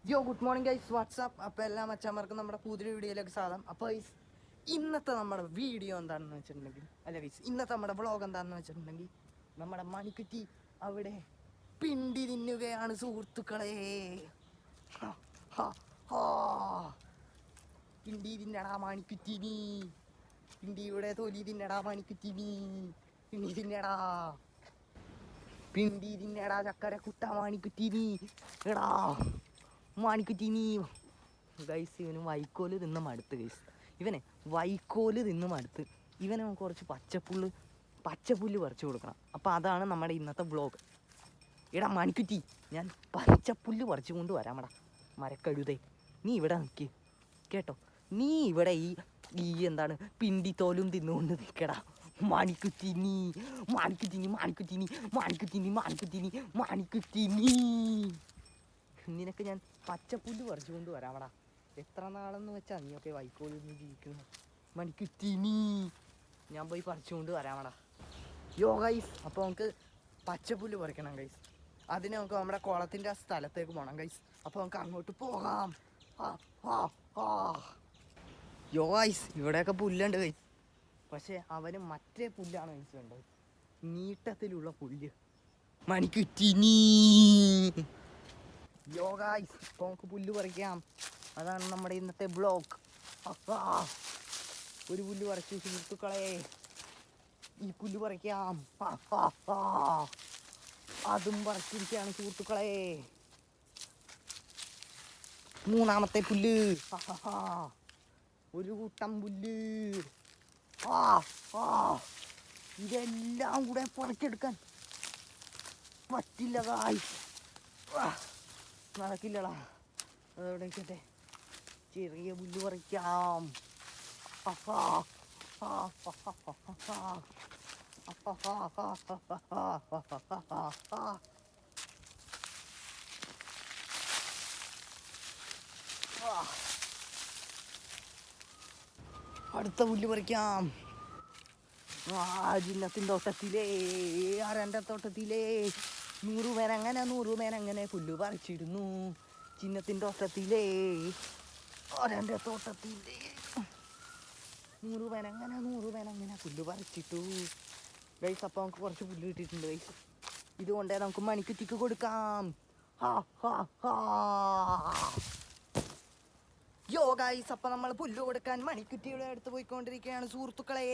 Good morning guys, WhatsApp. അപ്പോൾ എല്ലാ മച്ചാന്മാർക്കും നമ്മുടെ പുതിയ വീഡിയോയിലേക്ക് സ്വാഗതം. അപ്പോൾ ഗൈസ്, ഇന്നത്തെ നമ്മുടെ വീഡിയോ എന്താണെന്ന് വെച്ചിട്ടുണ്ടെങ്കിൽ, ഇന്നത്തെ നമ്മുടെ വ്ളോഗ് എന്താണെന്ന് വെച്ചിട്ടുണ്ടെങ്കിൽ, നമ്മുടെ മണിക്കുറ്റി അവിടെ പിണ്ടി തിന്നുകയാണ് സുഹൃത്തുക്കളെ. പിണ്ടി തിന്നടാ മണിക്കുറ്റിനി, പിണ്ടിയുടെ തൊലി തിന്നടാ മണിക്കുറ്റിനി, പിണ്ടി തിന്നടാ, പിണ്ടി തിന്നടാ ചക്കര കുട്ട മണിക്കുറ്റിനി എടാ മാണിക്കുറ്റിനി. ഗൈസ്, ഇവന് വൈക്കോല് തിന്ന് മടുത്ത് ഗൈസ്. ഇവനെ വൈക്കോല് തിന്ന് മടുത്ത്. ഇവന് കുറച്ച് പച്ചപ്പുല്ല് പറിച്ചു കൊടുക്കണം. അപ്പോൾ അതാണ് നമ്മുടെ ഇന്നത്തെ വ്ളോഗ്. എടാ മണിക്കുറ്റി, ഞാൻ പച്ചപ്പുല്ല് പറിച്ചു കൊണ്ട് വരാമടാ മരക്കഴുതേ. നീ ഇവിടെ നിൽക്ക് കേട്ടോ. നീ ഇവിടെ ഈ എന്താണ് പിണ്ടിത്തോലും തിന്നുകൊണ്ട് നിൽക്കടാ മാണിക്കുറ്റിനി, മാണിക്കുറ്റിനി, മാണിക്കുറ്റിനി, മാണിക്കുറ്റിനി, മാണിക്കുറ്റിനി, മാണിക്കുറ്റിനി. നിനക്ക് ഞാൻ പച്ചപ്പുല്ല് പറിച്ചു കൊണ്ട് വരാമടാ. എത്ര നാളെന്ന് വെച്ചാൽ നീയൊക്കെ വൈക്കോലിൽ നിന്ന് ജീവിക്കുന്നു മണിക്കുറ്റിനി. ഞാൻ പോയി പറിച്ചുകൊണ്ട് വരാമടാ. ഗൈസ്, അപ്പോൾ നമുക്ക് പച്ചപ്പുല്ല് പറിക്കണം ഗൈസ്. അതിന് നമുക്ക് നമ്മുടെ കുളത്തിൻ്റെ ആ സ്ഥലത്തേക്ക് പോകണം ഗൈസ്. അപ്പോൾ നമുക്ക് അങ്ങോട്ട് പോകാം. ഗൈസ്, ഇവിടെയൊക്കെ പുല്ലുണ്ട് ഗൈസ്. പക്ഷേ അവന് മറ്റേ പുല്ലാണ് ഗൈസ് വേണ്ടത്, നീട്ടത്തിലുള്ള പുല്ല് മണിക്കുറ്റിനി. ഗൈസ്, ഇപ്പോൾ നമുക്ക് പുല്ല് പറിക്കാം. അതാണ് നമ്മുടെ ഇന്നത്തെ ബ്ലോഗ്. ഒരു പുല്ല് പറിച്ചു സുഹൃത്തുക്കളെ. ഈ പുല്ല് പറിക്കാം. അതും പറിച്ചിരിക്കുകയാണ് സുഹൃത്തുക്കളെ. മൂന്നാമത്തെ പുല്ല്. ഒരു കൂട്ടം പുല്ല്. ഇതെല്ലാം കൂടെ പറിച്ചെടുക്കാൻ പറ്റില്ല ഗൈസ്, നടക്കില്ലടാ. അതോടെ കേട്ടെ, ചെറിയ പുല്ല് പറിക്കാം. അടുത്ത പുല്ല് പറിക്കാം. ജിന്നത്തിൻ്റെ തോട്ടത്തിലേ, ആരൻ്റെ തോട്ടത്തിലേ 100 പേരങ്ങനെ പുല്ല് പറിച്ചിരുന്നു. ചിന്നത്തിൻ്റെ തോട്ടത്തിലേ, ആരൻ്റെ തോട്ടത്തിലേ 100 പേരങ്ങനെ പുല്ല് പറിച്ചിട്ടു ഗൈസ്. അപ്പോൾ നമുക്ക് കുറച്ച് പുല്ല് കിട്ടിയിട്ടുണ്ട് ഗൈസ്. ഇതുകൊണ്ടേ നമുക്ക് മണിക്കുറ്റിക്ക് കൊടുക്കാം. ഗൈസ്, അപ്പം നമ്മൾ പുല്ല് കൊടുക്കാൻ മണിക്കുറ്റിയുടെ അടുത്ത് പോയിക്കൊണ്ടിരിക്കുകയാണ് സുഹൃത്തുക്കളെ.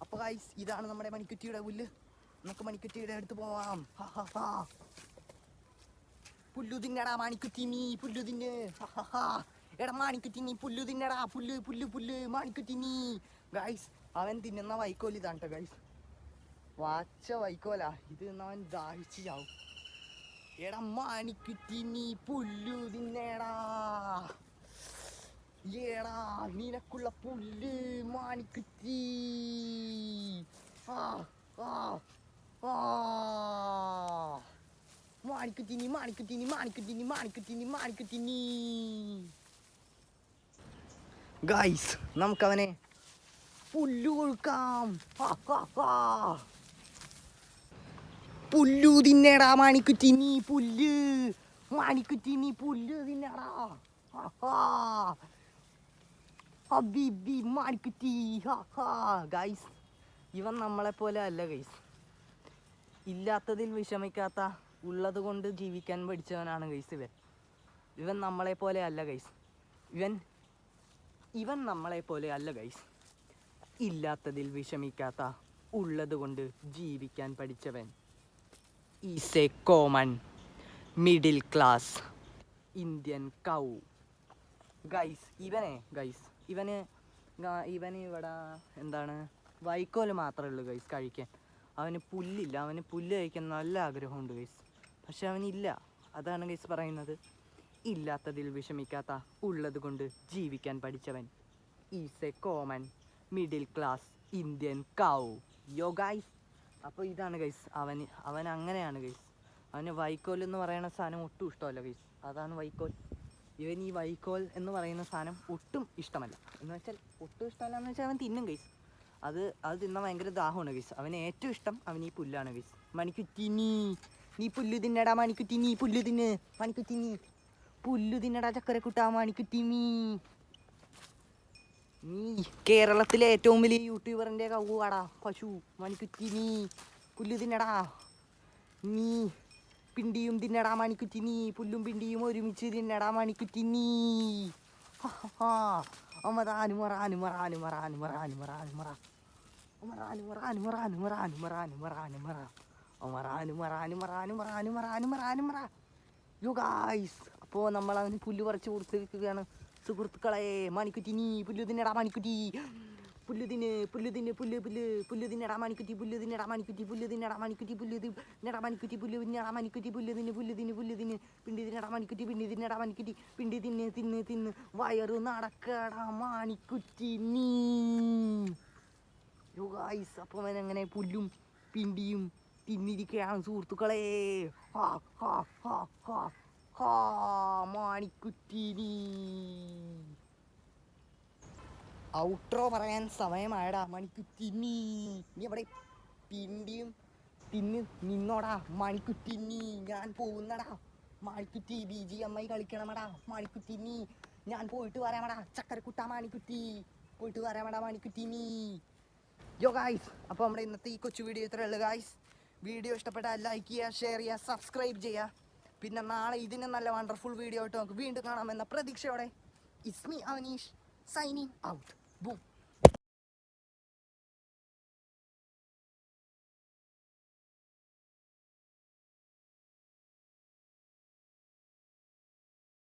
അപ്പോൾ ഗൈസ്, ഇതാണ് നമ്മുടെ മണിക്കുറ്റിയുടെ പുല്ല്. നമുക്ക് മണിക്കുറ്റിയുടെ അടുത്ത് പോവാം. പുല്ലു തിന്നടാ മാണിക്കുറ്റിനി, പുല്ലു തിന്ന്. എടാ മാണിക്കുറ്റിനി, പുല്ലു തിന്നടാ, പുല്ല് പുല്ല് പുല്ല് മാണിക്കുറ്റിനി. ഗൈസ്, അവൻ തിന്നുന്ന വൈക്കോൽ ഇതാണ് ഗൈസ്. വാച്ച വൈക്കോലാ ഇത്. അവൻ ദാഹിച്ച് ചാവും. എടാ മാണിക്കുറ്റിനി, പുല്ലു തിന്നേടാ. ഏടാ നിനക്കുള്ള പുല്ല് മാണിക്കുറ്റി. മാണിക്കുറ്റിനി, മാണിക്കുറ്റിനി, മാണിക്കുറ്റിനി, മാണിക്കുറ്റിനി, മാണിക്കുറ്റിനി. ഗൈസ്, നമുക്കവനെ പുല്ലു കൊടുക്കാം. പുല്ലു തിന്നേടാ മാണിക്കുറ്റിനി, പുല്ല് മാണിക്കുറ്റിനി, പുല്ല് തിന്നേടാ. ഹബീബി മാണിക്കുറ്റി. ഗൈസ്, ഇവൻ നമ്മളെപ്പോലെ അല്ല ഗൈസ്. ഇല്ലാത്തതിൽ വിഷമിക്കാത്ത, ഉള്ളത് കൊണ്ട് ജീവിക്കാൻ പഠിച്ചവനാണ് ഗൈസ് ഇവൻ. ഇവൻ നമ്മളെപ്പോലെ അല്ല ഗൈസ്. ഇവൻ നമ്മളെപ്പോലെ അല്ല ഗൈസ്. ഇല്ലാത്തതിൽ വിഷമിക്കാത്ത, ഉള്ളത് കൊണ്ട് ജീവിക്കാൻ പഠിച്ചവൻ. Is a common middle class Indian cow. Guys, ഇവന് ഇവിടെ എന്താണ് വൈക്കോല് മാത്രമേ ഉള്ളൂ ഗൈസ് കഴിക്കാൻ. അവന് പുല്ലില്ല. അവന് പുല്ല് കഴിക്കാൻ നല്ല ആഗ്രഹമുണ്ട് ഗൈസ്, പക്ഷെ അവനില്ല. അതാണ് ഗൈസ് പറയുന്നത്, ഇല്ലാത്തതിൽ വിഷമിക്കാത്ത, ഉള്ളത് കൊണ്ട് ജീവിക്കാൻ പഠിച്ചവൻ. Is a common middle class Indian cow. Guys, അപ്പോൾ ഇതാണ് ഗൈസ് അവൻ അങ്ങനെയാണ് ഗൈസ്. അവന് വൈക്കോൽ എന്ന് പറയുന്ന സാധനം ഒട്ടും ഇഷ്ടമല്ല ഗൈസ്. അതാണ് വൈക്കോൽ. ഇവൻ ഈ വൈക്കോൽ എന്ന് പറയുന്ന സാധനം ഒട്ടും ഇഷ്ടമല്ല. എന്ന് വെച്ചാൽ ഒട്ടും ഇഷ്ടമല്ല എന്ന് വെച്ചാൽ അവൻ തിന്നും ഗൈസ്. അത് തിന്നാൻ ഭയങ്കര ദാഹമാണ് ഗൈസ്. അവന് ഏറ്റവും ഇഷ്ടം അവൻ ഈ പുല്ലാണ് ഗൈസ്. മണിക്കുറ്റിനി, നീ പുല്ലു തിന്നടാ മണിക്കുറ്റി, നീ പുല്ലു തിന്ന് മണിക്കുറ്റി, നീ പുല്ലു തിന്നടാ ചക്കരക്കുട്ടാ മണിക്കുറ്റി. നീ കേരളത്തിലെ ഏറ്റവും വലിയ യൂട്യൂബറിൻ്റെ കൗവാടാ പശു മണിക്കുറ്റി. നീ പുല്ലു തിന്നടാ. നീ പിണ്ടിയും തിന്നടാ മണിക്കുറ്റി, നീ പുല്ലും പിണ്ടിയും ഒരുമിച്ച് തിന്നടാ മണിക്കുറ്റി. നീ യോ ഗായ്സ്, അപ്പോൾ നമ്മൾ അവന് പുല്ല് പറിച്ച് കൊടുത്തിരിക്കുകയാണ് സുഹൃത്തുക്കളെ. മണിക്കുറ്റി നീ പുല്ല് തിന്നടാ മണിക്കുറ്റി, പുല്ല് തിന്ന് പുല്ല് തിന്ന് പുല്ല് പുല്ല് പുല്ല് തിന്നടാ മണിക്കുറ്റി, പുല്ല് തിന്നടാ മണിക്കുറ്റി, പുല്ല് തിന്നടാ മണിക്കുറ്റി, പുല്ല് തിന്നടാ മണിക്കുറ്റി, പുല്ല് തിന്നടാ മണിക്കുറ്റി, പുല്ല് തിന്ന് പുല്ല് തിന്ന് പുല്ല് തിന്ന് പിണ്ടി തിന്നടാ മണിക്കുറ്റി, പിണ്ടി തിന്നടാ മണിക്കുറ്റി, പിണ്ടി തിന്ന് തിന്ന് തിന്ന് വയറ് നടക്കടാ മണിക്കുറ്റി നീ. യോ ഗായ്സ്, അപ്പോൾ അവൻ അങ്ങനെ പുല്ലും പിണ്ടിയും തിന്നിരിക്കുകയാണ് സുഹൃത്തുക്കളെ. ഹാ ഹാ ഹാ ഹാ ഹാ മണിക്കുറ്റി നീ. ഔട്ട്രോ പറയാൻ സമയമായടാ മണിക്കുറ്റി നീ. നീ അവിടെ പിണ്ടിയും തിന്ന് നിന്നോടാ മണിക്കുറ്റി നീ. ഞാൻ പോകുന്നടാ മണിക്കുറ്റി, BGMI കളിക്കണമടാ മണിക്കുറ്റി നീ. ഞാൻ പോയിട്ട് വരാമടാ ചക്കരക്കുട്ട മണിക്കുറ്റി, പോയിട്ട് വരാമടാ മണിക്കുറ്റി നീ. യോ ഗായ്സ്, അപ്പോൾ നമ്മുടെ ഇന്നത്തെ ഈ കൊച്ചു വീഡിയോ ഇത്രയേ ഉള്ളൂ ഗായ്സ്. വീഡിയോ ഇഷ്ടപ്പെട്ടാൽ ലൈക്ക് ചെയ്യുക, ഷെയർ ചെയ്യുക, സബ്സ്ക്രൈബ് ചെയ്യുക. പിന്നെ നാളെ ഇതിന് നല്ല വണ്ടർഫുൾ വീഡിയോ ആയിട്ട് നമുക്ക് വീണ്ടും കാണാമെന്ന പ്രതീക്ഷയോടെ it's me Avaneesh signing out. Boom.